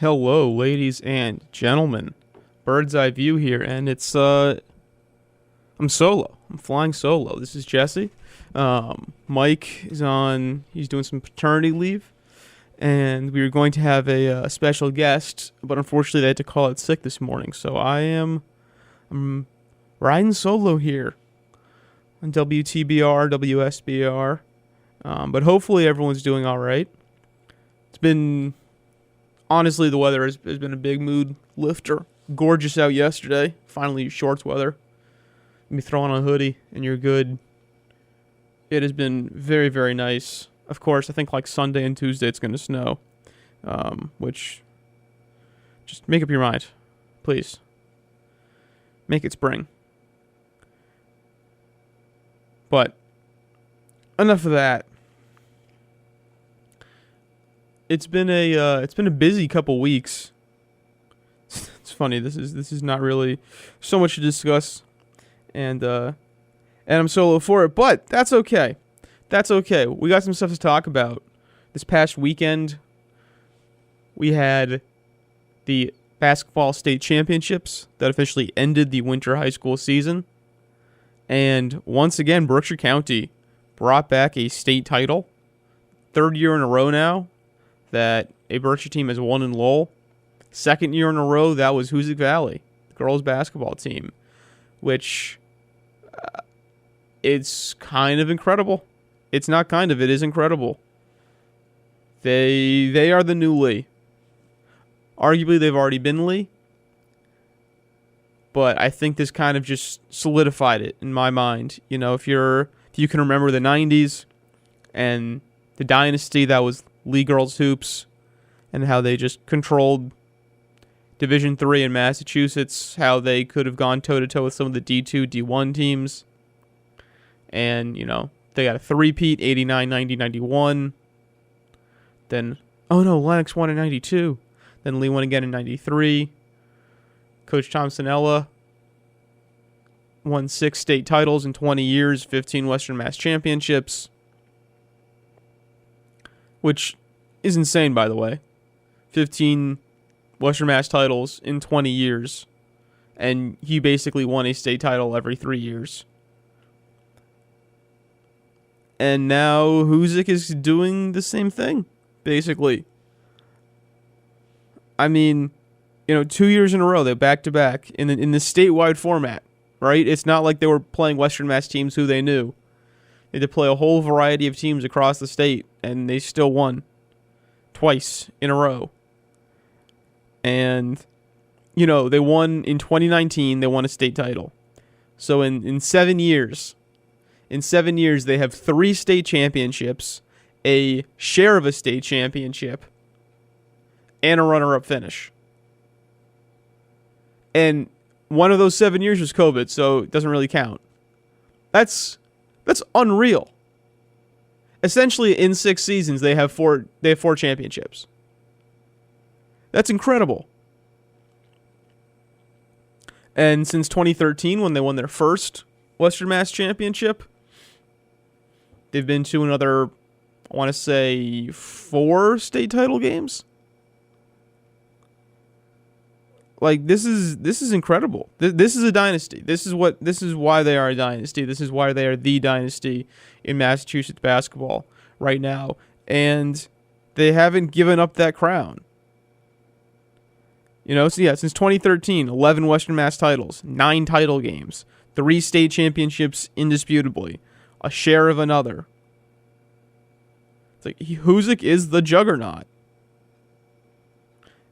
Hello, ladies and gentlemen. Bird's eye view here, and I'm solo. I'm flying solo. This is Jesse. Mike is on. He's doing some paternity leave, and we were going to have a special guest, but unfortunately they had to call out sick this morning. So I'm riding solo here on WTBR, WSBR. But hopefully everyone's doing all right. It's been Honestly, the weather has been a big mood lifter. Gorgeous out yesterday. Finally, shorts weather. You throw on a hoodie and you're good. It has been very, very nice. Of course, I think like Sunday and Tuesday it's going to snow. Which, just make up your mind. Please. Make it spring. But, enough of that. It's been a busy couple weeks. It's funny. This is not really so much to discuss, and I'm solo for it, but that's okay. That's okay. We got some stuff to talk about. This past weekend, we had the basketball state championships that officially ended the winter high school season, and once again, Berkshire County brought back a state title, third year in a row now that a Berkshire team has won in Lowell. Second year in a row, that was Hoosick Valley, the girls basketball team, which it's kind of incredible. It's not kind of, it is incredible. They are the new Lee. Arguably, they've already been Lee, but I think this kind of just solidified it in my mind. You know, if you can remember the 90s and the dynasty that was Lee Girls Hoops and how they just controlled Division III in Massachusetts, how they could have gone toe-to-toe with some of the D2, D1 teams. And, you know, they got a three-peat, 89, 90, 91. Then, Lennox won in 92. Then Lee won again in 93. Coach Thompsonella won 6 state titles in 20 years, 15 Western Mass championships. Which is insane, by the way. 15 Western Mass titles in 20 years. And he basically won a state title every 3 years. And now Hoosick is doing the same thing, basically. I mean, 2 years in a row, they're back-to-back in the statewide format, right? It's not like they were playing Western Mass teams who they knew. They had to play a whole variety of teams across the state, and they still won twice in a row. And, they won in 2019, they won a state title. So in 7 years, they have 3 state championships, a share of a state championship, and a runner-up finish. And one of those 7 years was COVID, so it doesn't really count. That's unreal. Essentially, in 6 seasons, they have 4 championships. That's incredible. And since 2013, when they won their first Western Mass championship, they've been to another, I want to say, 4 state title games. Like, this is incredible. This is a dynasty. This is why they are a dynasty. This is why they are the dynasty in Massachusetts basketball right now. And they haven't given up that crown. Since 2013, 11 Western Mass titles, 9 title games, 3 state championships indisputably, a share of another. It's like, Hoosick is the juggernaut.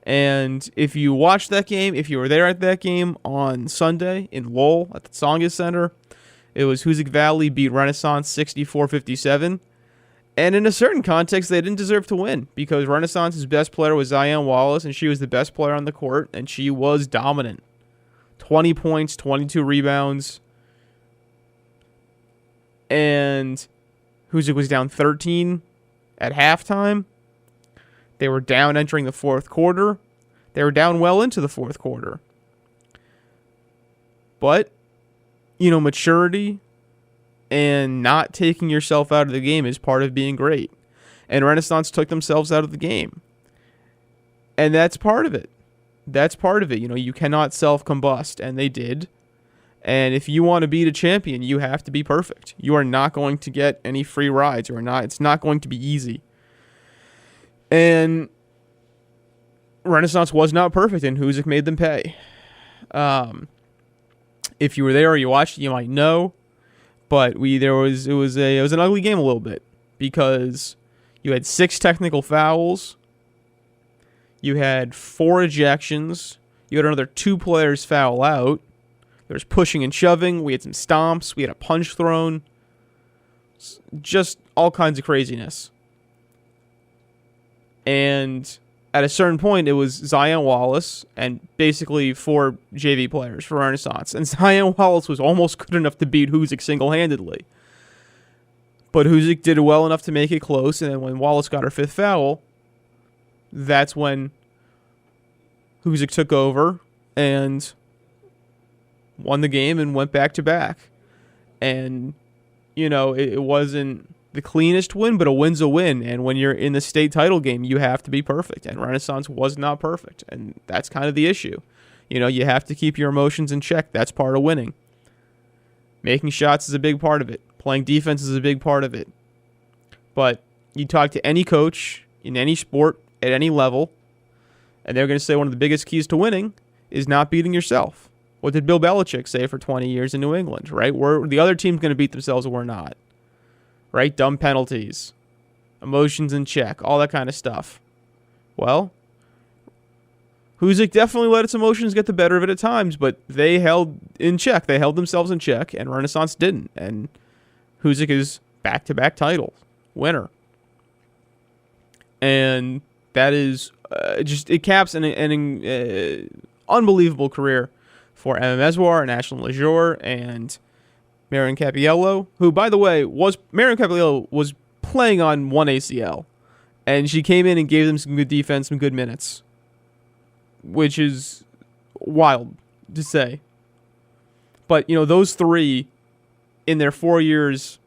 And if you watched that game, if you were there at that game on Sunday in Lowell at the Tsongas Center, it was Hoosick Valley beat Renaissance 64-57. And in a certain context, they didn't deserve to win because Renaissance's best player was Zion Wallace, and she was the best player on the court, and she was dominant. 20 points, 22 rebounds. And Hoosick was down 13 at halftime. They were down entering the fourth quarter. They were down well into the fourth quarter. But, maturity and not taking yourself out of the game is part of being great. And Renaissance took themselves out of the game. And that's part of it. That's part of it. You cannot self-combust, and they did. And if you want to beat a champion, you have to be perfect. You are not going to get any free rides. It's not going to be easy. And Renaissance was not perfect, and Huzik made them pay. If you were there or you watched it, you might know. But it was an ugly game a little bit, because you had 6 technical fouls. You had 4 ejections. You had another 2 players foul out. There was pushing and shoving. We had some stomps. We had a punch thrown. Just all kinds of craziness. And at a certain point, it was Zion Wallace and basically 4 JV players for Renaissance. And Zion Wallace was almost good enough to beat Huzik single-handedly. But Huzik did well enough to make it close. And then when Wallace got her 5th foul, that's when Huzik took over and won the game and went back-to-back. And, it wasn't the cleanest win, but a win's a win. And when you're in the state title game, you have to be perfect. And Renaissance was not perfect. And that's kind of the issue. You have to keep your emotions in check. That's part of winning. Making shots is a big part of it. Playing defense is a big part of it. But you talk to any coach in any sport at any level, and they're going to say one of the biggest keys to winning is not beating yourself. What did Bill Belichick say for 20 years in New England, right? The other team's going to beat themselves and we're not. Right? Dumb penalties, emotions in check, all that kind of stuff. Well, Huzik definitely let its emotions get the better of it at times, but they held in check. They held themselves in check, and Renaissance didn't. And Huzik is back-to-back title winner. And that is it caps an unbelievable career for Emma Meswar and Ashlyn Lejour and Marion Capiello, who, by the way, Marion Capiello was playing on one ACL, and she came in and gave them some good defense, some good minutes, which is wild to say. But, those 3 in their 4 years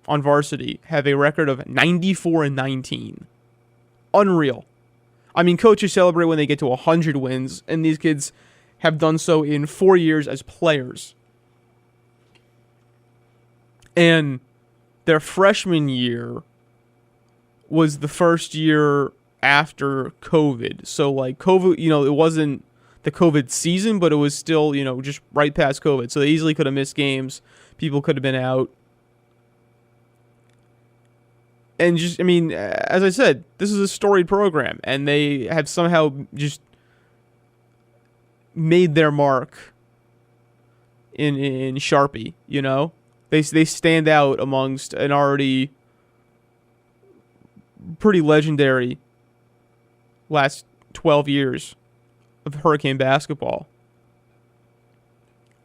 on varsity have a record of 94-19. Unreal. I mean, coaches celebrate when they get to 100 wins, and these kids have done so in 4 years as players. And their freshman year was the first year after COVID. So, COVID, it wasn't the COVID season, but it was still, just right past COVID. So they easily could have missed games. People could have been out. And as I said, this is a storied program, and they have somehow just made their mark in Sharpie, They stand out amongst an already pretty legendary last 12 years of Hurricane basketball.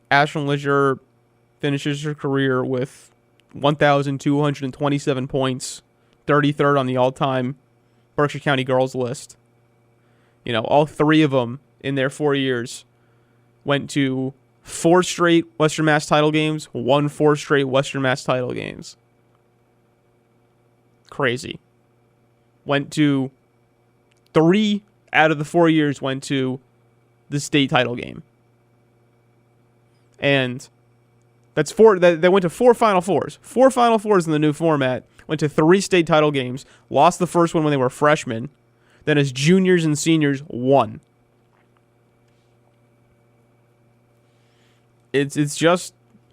Ashlyn Lejour finishes her career with 1,227 points, 33rd on the all-time Berkshire County girls list. All 3 of them in their 4 years went to 4 straight Western Mass title games, won 4 straight Western Mass title games. Crazy. Went to 3 out of the 4 years went to the state title game. And that's 4. They went to 4 Final Fours. 4 Final Fours in the new format. Went to 3 state title games. Lost the first one when they were freshmen. Then as juniors and seniors, won. It's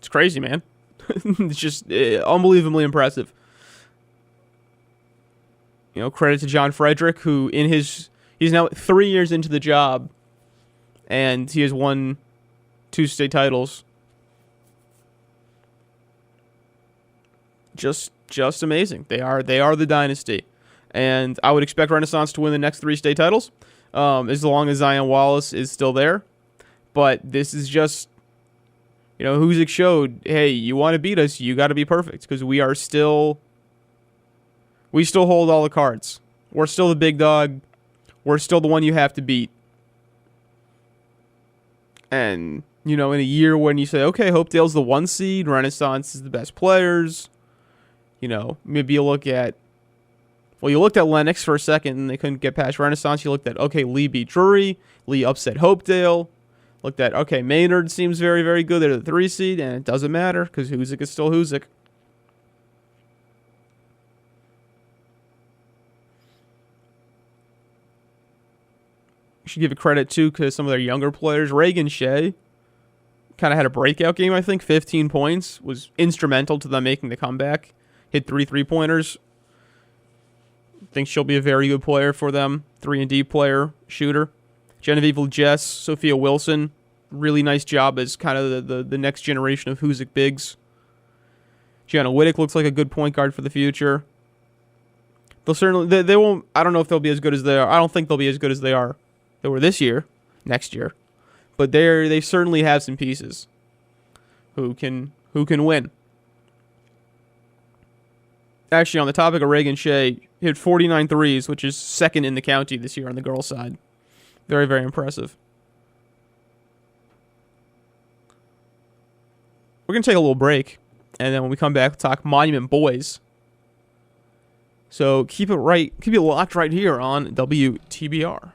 crazy, man. It's just unbelievably impressive. Credit to John Frederick, who he's now 3 years into the job, and he has won 2 state titles. Just amazing. They are the dynasty, and I would expect Renaissance to win the next 3 state titles, as long as Zion Wallace is still there. But this is just, Huzik showed, hey, you want to beat us, you got to be perfect, because we still hold all the cards. We're still the big dog. We're still the one you have to beat. And, in a year when you say, okay, Hopedale's the 1 seed, Renaissance is the best players, maybe you look at Well, you looked at Lennox for a second, and they couldn't get past Renaissance. You looked at, okay, Lee beat Drury. Lee upset Hopedale. Looked at, okay, Maynard seems very, very good. They're the 3 seed, and it doesn't matter because Hoosick is still Hoosick. You should give it credit, too, because some of their younger players, Reagan Shea, kind of had a breakout game, I think. 15 points. Was instrumental to them making the comeback. Hit 3 3-pointers. Think she'll be a very good player for them. 3-and-D player, shooter. Genevieve Jess, Sophia Wilson. Really nice job as kind of the next generation of Hoosick bigs. Gianna Whittick looks like a good point guard for the future. They'll certainly, they won't, I don't know if they'll be as good as they are. I don't think they'll be as good as they were this year, next year. But they certainly have some pieces who can win. Actually, on the topic of Reagan Shea, hit 49 threes, which is second in the county this year on the girls' side. Very, very impressive. We're going to take a little break, and then when we come back, we'll talk Monument Boys. So keep it locked right here on WTBR.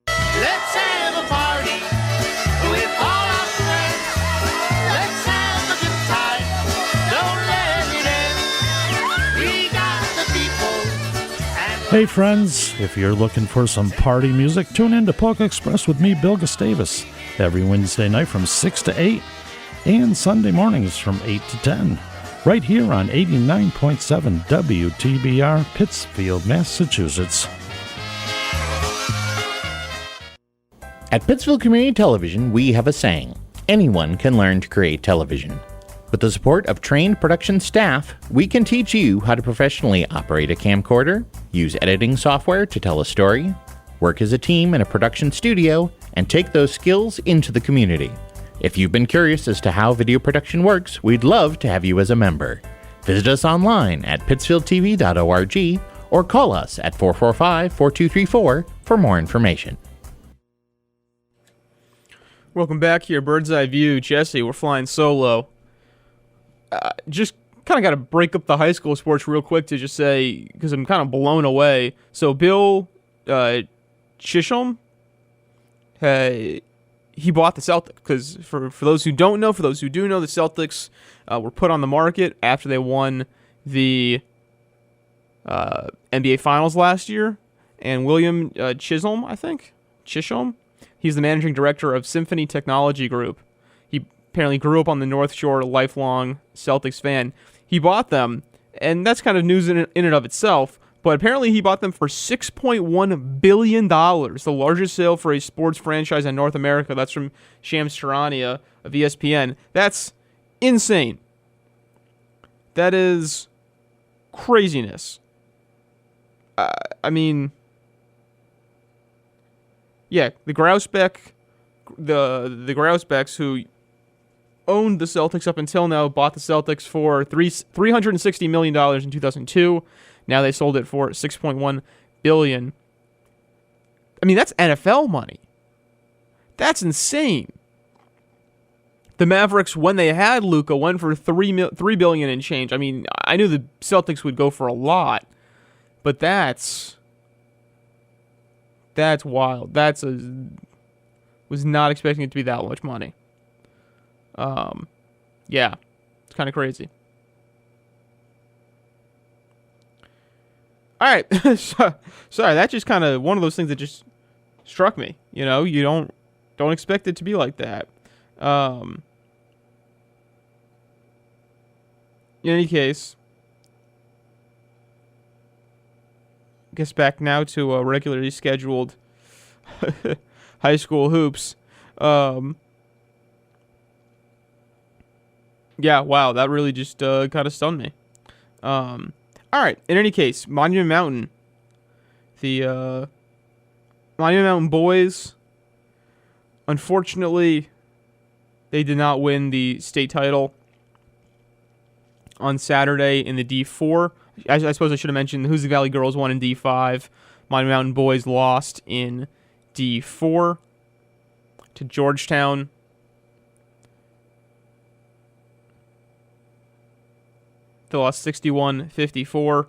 Let's have a party with all our friends. Let's have a good time. Don't let it end. We got the people. Hey friends, if you're looking for some party music, tune in to Polka Express with me, Bill Gustavus, every Wednesday night from 6 to 8 and Sunday mornings from 8 to 10, right here on 89.7 WTBR, Pittsfield, Massachusetts. At Pittsfield Community Television, we have a saying: anyone can learn to create television. With the support of trained production staff, we can teach you how to professionally operate a camcorder, use editing software to tell a story, work as a team in a production studio, and take those skills into the community. If you've been curious as to how video production works, we'd love to have you as a member. Visit us online at pittsfieldtv.org or call us at 445-4234 for more information. Welcome back here, Bird's Eye View. Jesse, we're flying solo. Just kind of got to break up the high school sports real quick to just say, because I'm kind of blown away. So Bill Chisholm, he bought the Celtics. Because for those who don't know, for those who do know, the Celtics were put on the market after they won the NBA Finals last year. And William Chisholm, I think? Chisholm? He's the managing director of Symphony Technology Group. He apparently grew up on the North Shore, lifelong Celtics fan. He bought them, and that's kind of news in and of itself, but apparently he bought them for $6.1 billion, the largest sale for a sports franchise in North America. That's from Shams Charania of ESPN. That's insane. That is craziness. I mean... Yeah, the Grousebeck, the Grousebecks, who owned the Celtics up until now, bought the Celtics for $360 million in 2002. Now they sold it for $6.1 billion. I mean, that's NFL money. That's insane. The Mavericks, when they had Luka, went for $3 billion and change. I mean, I knew the Celtics would go for a lot, but that's wild. Was not expecting it to be that much money. Yeah, it's kind of crazy. All right, sorry, that's just kind of one of those things that just struck me. You know, you don't expect it to be like that. In any case, I guess back now to regularly scheduled high school hoops. Yeah, wow, that really just kind of stunned me. All right, in any case, Monument Mountain. The Monument Mountain boys, unfortunately, they did not win the state title on Saturday in the D4. I suppose I should have mentioned the Hoosick Valley girls won in D5. Monument Mountain boys lost in D4 to Georgetown. They lost 61-54.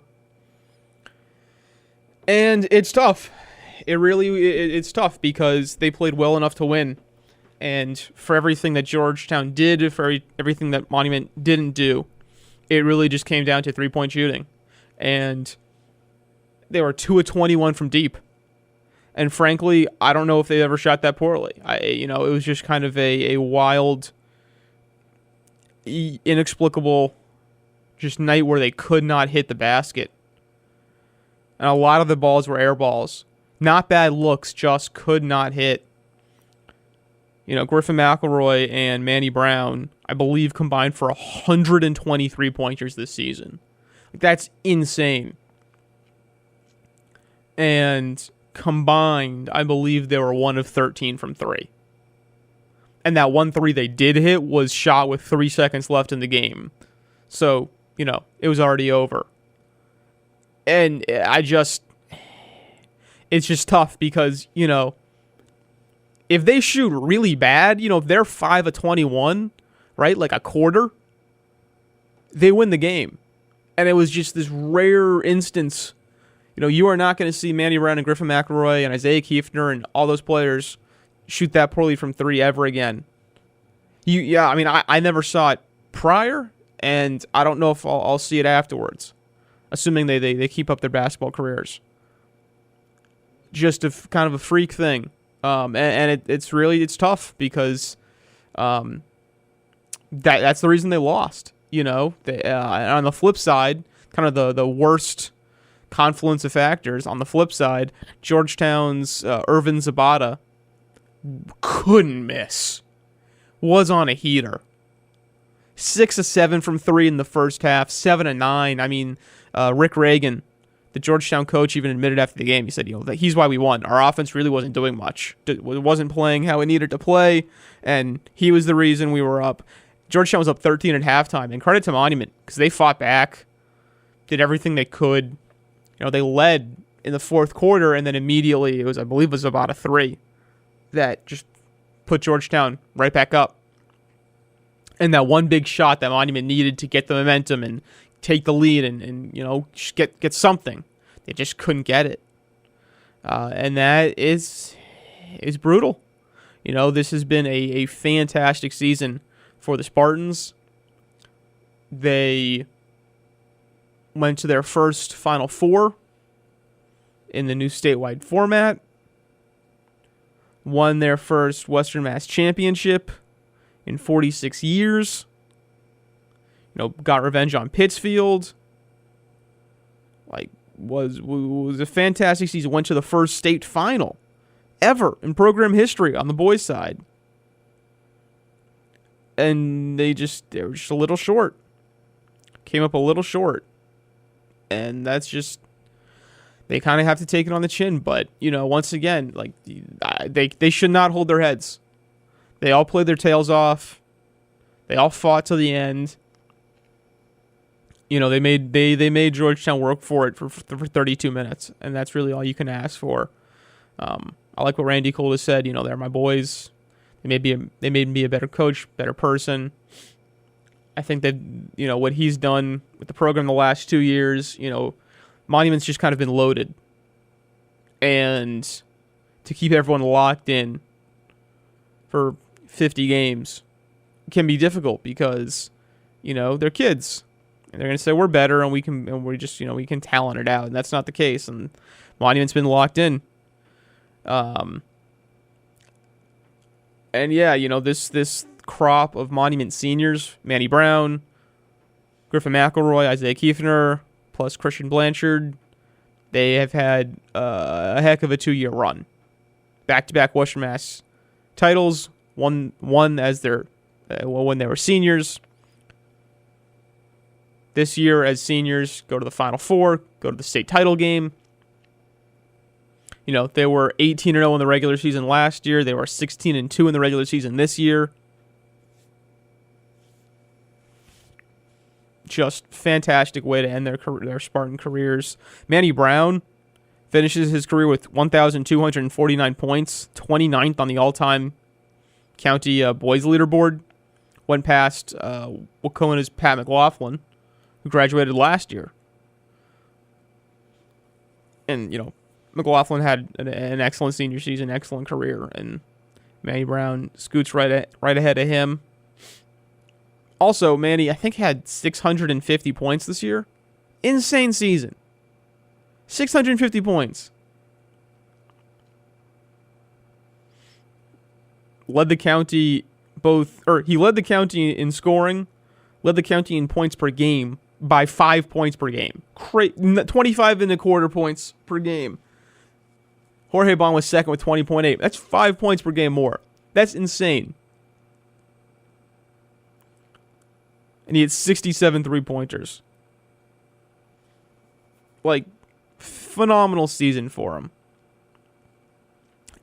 And it's tough. It's tough because they played well enough to win. And for everything that Georgetown did, for everything that Monument didn't do, it really just came down to three-point shooting. And they were 2 of 21 from deep. And frankly, I don't know if they ever shot that poorly. It was just kind of a wild, inexplicable just night where they could not hit the basket. And a lot of the balls were air balls. Not bad looks, just could not hit. Griffin McElroy and Manny Brown, I believe, combined for 123 pointers this season. That's insane. And combined, I believe they were 1 of 13 from 3. And that 1 3 they did hit was shot with 3 seconds left in the game. So, it was already over. And it's just tough because, if they shoot really bad, if they're 5 of 21, right, like a quarter, they win the game. And it was just this rare instance. You are not going to see Manny Brown and Griffin McElroy and Isaiah Kiefner and all those players shoot that poorly from 3 ever again. I never saw it prior, and I don't know if I'll see it afterwards, assuming they keep up their basketball careers. Just kind of a freak thing. It's tough because that's the reason they lost. On the flip side, kind of the worst confluence of factors. On the flip side, Georgetown's Irvin Zabata couldn't miss. Was on a heater. 6 of 7 from 3 in the first half. 7 of 9. Rick Reagan, the Georgetown coach, even admitted after the game, he said, that he's why we won. Our offense really wasn't doing much. It wasn't playing how it needed to play, and he was the reason we were up. Georgetown was up 13 at halftime, and credit to Monument, because they fought back, did everything they could. They led in the fourth quarter, and then immediately, I believe it was about a 3 that just put Georgetown right back up. And that one big shot that Monument needed to get the momentum and take the lead and just get something. They just couldn't get it. And that is brutal. This has been a fantastic season for the Spartans. They went to their first Final Four in the new statewide format. Won their first Western Mass Championship in 46 years. Got revenge on Pittsfield. Was a fantastic season. Went to the first state final ever in program history on the boys' side. And they were just a little short. Came up a little short. And that's just, they kind of have to take it on the chin. But, once again, they should not hold their heads. They all played their tails off. They all fought to the end. They made Georgetown work for it for 32 minutes, and that's really all you can ask for. I like what Randy Cole has said. They're my boys. They made me a better coach, better person. I think that what he's done with the program the last 2 years. Monument's just kind of been loaded, and to keep everyone locked in for 50 games can be difficult because they're kids. And they're going to say we're better and we can talent it out, and that's not the case. And Monument's been locked in. And yeah, this crop of Monument seniors, Manny Brown, Griffin McElroy, Isaiah Kiefner, plus Christian Blanchard, they have had a heck of a 2-year run. Back-to-back Western Mass titles, one as when they were seniors. This year, as seniors, go to the Final Four, go to the state title game. They were 18-0 in the regular season last year. They were 16-2 in the regular season this year. Just fantastic way to end their Spartan careers. Manny Brown finishes his career with 1,249 points, 29th on the all-time county boys leaderboard. Went past Wacona's Pat McLaughlin, who graduated last year. And, McLaughlin had an excellent senior season, excellent career, and Manny Brown scoots right ahead of him. Also, Manny, I think, had 650 points this year. Insane season. 650 points. Led the county he led the county in scoring, led the county in points per game by 5 points per game. 25 and a quarter points per game. Jorge Bond was second with 20.8. That's 5 points per game more. That's insane. And he had 67 three-pointers. Like, phenomenal season for him.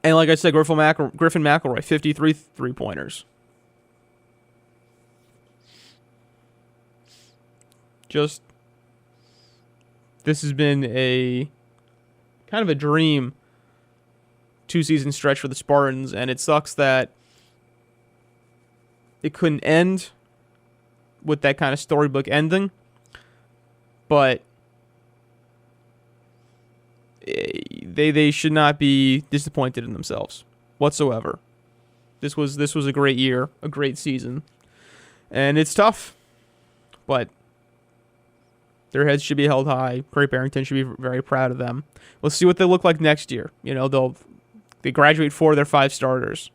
And like I said, Griffin McElroy, 53 three-pointers. Just, this has been a kind of a dream 2-season stretch for the Spartans, and it sucks that it couldn't end with that kind of storybook ending, but they should not be disappointed in themselves whatsoever. This was a great year, a great season, and it's tough, but their heads should be held high. Great Barrington should be very proud of them. We'll see what they look like next year. You know, they graduate 4 of their 5 starters.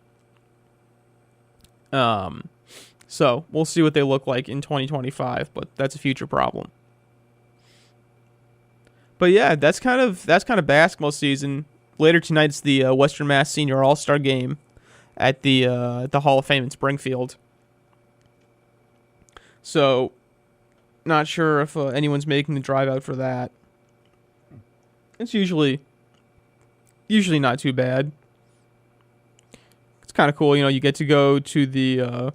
So we'll see what they look like in 2025, but that's a future problem. But yeah, that's kind of basketball season. Later tonight, it's the Western Mass Senior All-Star Game at the Hall of Fame in Springfield. So, not sure if anyone's making the drive out for that. It's usually not too bad. It's kind of cool, you know. You get to go to the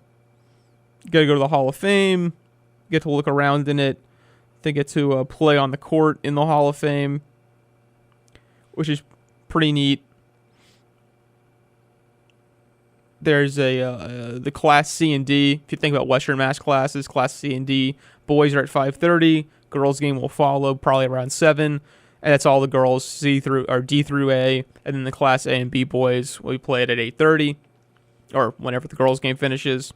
Hall of Fame. You get to look around in it. They get to play on the court in the Hall of Fame, which is pretty neat. There's the Class C and D. If you think about Western Mass classes, Class C and D, boys are at 5:30. Girls game will follow probably around 7, and that's all the girls D through A, and then the Class A and B boys will be played at 8:30, or whenever the girls game finishes.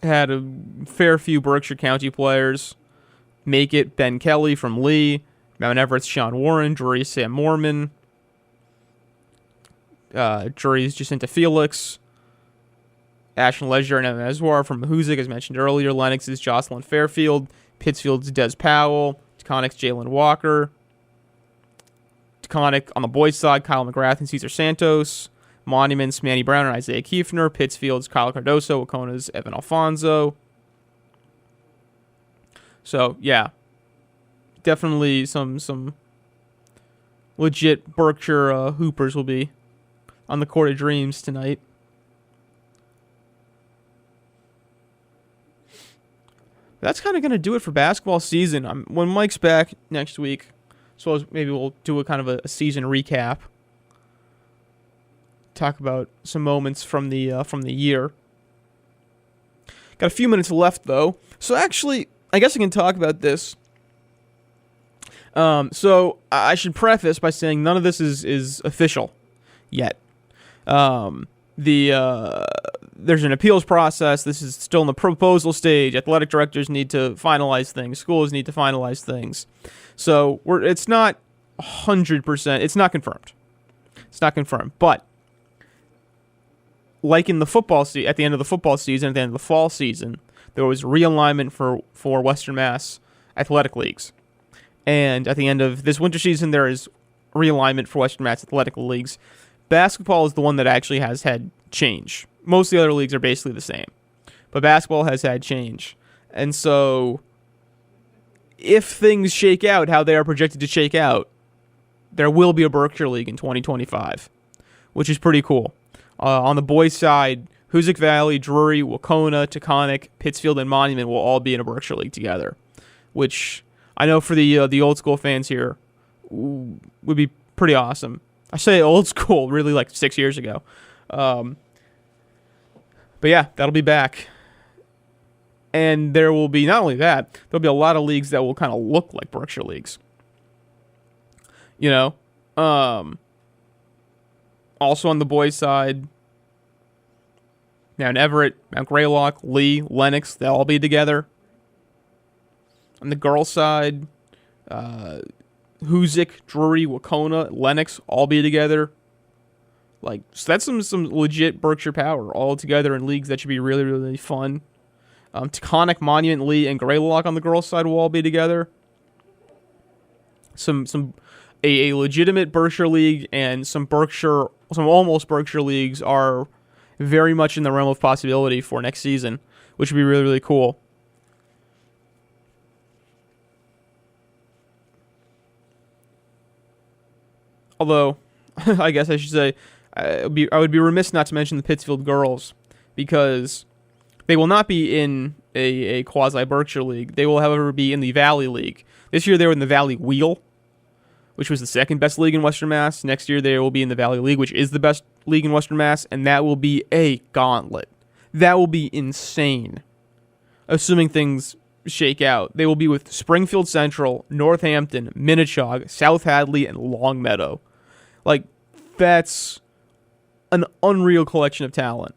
Had a fair few Berkshire County players make it. Ben Kelly from Lee, Mount Everett's Sean Warren, Drury's Sam Mormon, Drury's Jacinta Felix, Ashland Leisure and Emma from Hoosick, as mentioned earlier. Lennox's Jocelyn Fairfield, Pittsfield's Des Powell, Taconic's Jalen Walker, Taconic on the boys' side, Kyle McGrath and Cesar Santos, Monuments, Manny Brown and Isaiah Kiefner, Pittsfield's Kyle Cardoso, Wacona's Evan Alfonso. So, yeah, definitely some legit Berkshire Hoopers will be on the Court of Dreams tonight. That's kind of going to do it for basketball season. When Mike's back next week, so maybe we'll do a kind of a season recap. Talk about some moments from the year. Got a few minutes left though, so actually, I guess I can talk about this. So I should preface by saying none of this is official yet. There's an appeals process. This is still in the proposal stage. Athletic directors need to finalize things. Schools need to finalize things. So it's not 100%. It's not confirmed. It's not confirmed, but like in the football at the end of the football season, at the end of the fall season, there was realignment for Western Mass athletic leagues. And at the end of this winter season, there is realignment for Western Mass athletic leagues. Basketball is the one that actually has had change. Most of the other leagues are basically the same. But basketball has had change. And so, if things shake out how they are projected to shake out, there will be a Berkshire League in 2025, which is pretty cool. On the boys' side, Hoosick Valley, Drury, Wacona, Taconic, Pittsfield, and Monument will all be in a Berkshire League together, which I know for the old school fans here would be pretty awesome. I say old school, really like 6 years ago. But yeah, that'll be back. And there will be, not only that, there'll be a lot of leagues that will kind of look like Berkshire Leagues. You know? Also on the boys' side, Mount Everett, Mount Greylock, Lee, Lennox, they'll all be together. On the girls' side, Hoosick, Drury, Wacona, Lennox, all be together. Like, so that's some legit Berkshire power all together in leagues that should be really, really fun. Taconic, Monument, Lee, and Greylock on the girls' side will all be together. A legitimate Berkshire league and some almost Berkshire leagues are very much in the realm of possibility for next season, which would be really, really cool. Although, I guess I should say, I would be remiss not to mention the Pittsfield girls, because they will not be in a quasi-Berkshire league. They will, however, be in the Valley League. This year they were in the Valley Wheel, which was the second best league in Western Mass. Next year they will be in the Valley League, which is the best league in Western Mass, and that will be a gauntlet. That will be insane, assuming things shake out. They will be with Springfield Central, Northampton, Minnechaug, South Hadley, and Longmeadow. Like, that's an unreal collection of talent.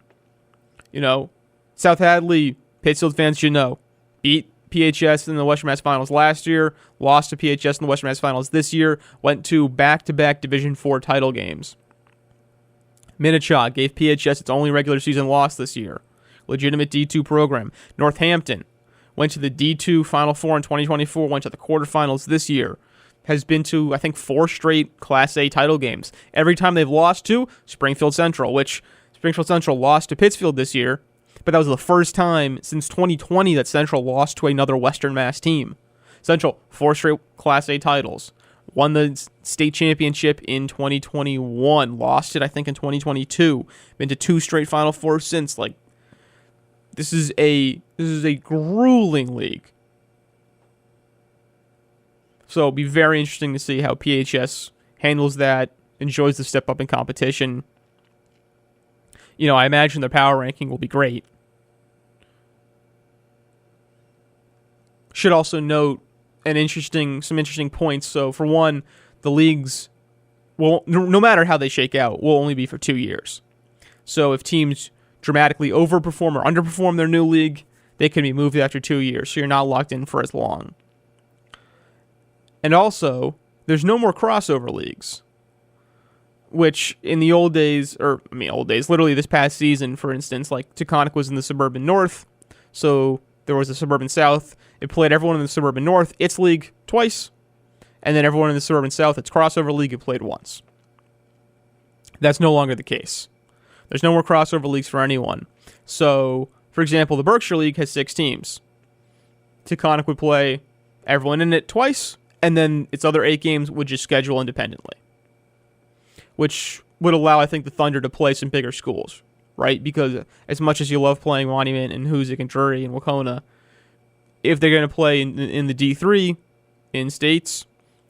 You know, South Hadley, Pittsfield fans should know, beat PHS in the Western Mass Finals last year, lost to PHS in the Western Mass Finals this year, went to back-to-back Division IV title games. Minnechaug gave PHS its only regular season loss this year. Legitimate D2 program. Northampton went to the D2 Final Four in 2024, went to the quarterfinals this year. Has been to, I think, 4 straight Class A title games. Every time they've lost to Springfield Central, which Springfield Central lost to Pittsfield this year, but that was the first time since 2020 that Central lost to another Western Mass team. Central, 4 straight Class A titles. Won the state championship in 2021. Lost it, I think, in 2022. Been to 2 straight Final Fours since. Like, this is a grueling league. So it'll be very interesting to see how PHS handles that, enjoys the step up in competition. You know, I imagine their power ranking will be great. Should also note some interesting points. So for one, the leagues will, no matter how they shake out, will only be for 2 years. So if teams dramatically overperform or underperform their new league, they can be moved after 2 years. So you're not locked in for as long. And also, there's no more crossover leagues, which in the old days, literally this past season, for instance, like Taconic was in the Suburban North, so there was a Suburban South. It played everyone in the Suburban North, its league, twice, and then everyone in the Suburban South, its crossover league, it played once. That's no longer the case. There's no more crossover leagues for anyone. So, for example, the Berkshire League has 6 teams. Taconic would play everyone in it twice, and then its other 8 games would just schedule independently, which would allow, I think, the Thunder to play some bigger schools, right? Because as much as you love playing Monument and Hoosick and Drury and Wacona, if they're going to play in the D3 in states,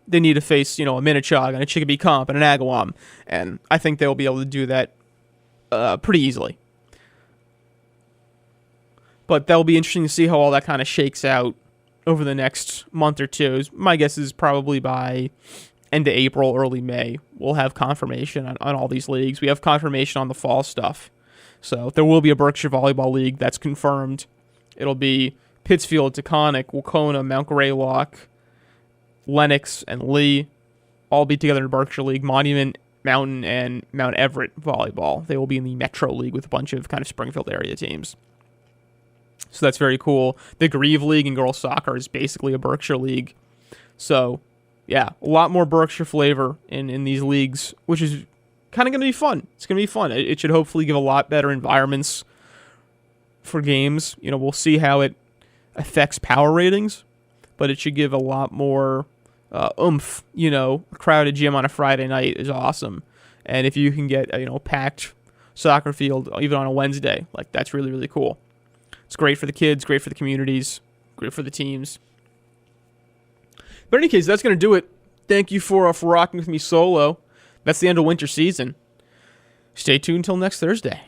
they need to face, a Minnechaug and a Chicopee Comp and an Agawam, and I think they'll be able to do that pretty easily. But that'll be interesting to see how all that kind of shakes out over the next month or two. My guess is probably by end of April, early May, we'll have confirmation on all these leagues. We have confirmation on the fall stuff. So there will be a Berkshire Volleyball League that's confirmed. It'll be Pittsfield, Taconic, Wacona, Mount Greylock, Lennox, and Lee all be together in the Berkshire League. Monument, Mountain, and Mount Everett Volleyball. They will be in the Metro League with a bunch of kind of Springfield area teams. So that's very cool. The Grieve League in girls soccer is basically a Berkshire League. So, yeah, a lot more Berkshire flavor in these leagues, which is kind of going to be fun. It's going to be fun. It should hopefully give a lot better environments for games. We'll see how it affects power ratings, but it should give a lot more oomph. A crowded gym on a Friday night is awesome. And if you can get a packed soccer field even on a Wednesday, like, that's really, really cool. It's great for the kids, great for the communities, great for the teams. But in any case, that's going to do it. Thank you for rocking with me solo. That's the end of winter season. Stay tuned until next Thursday.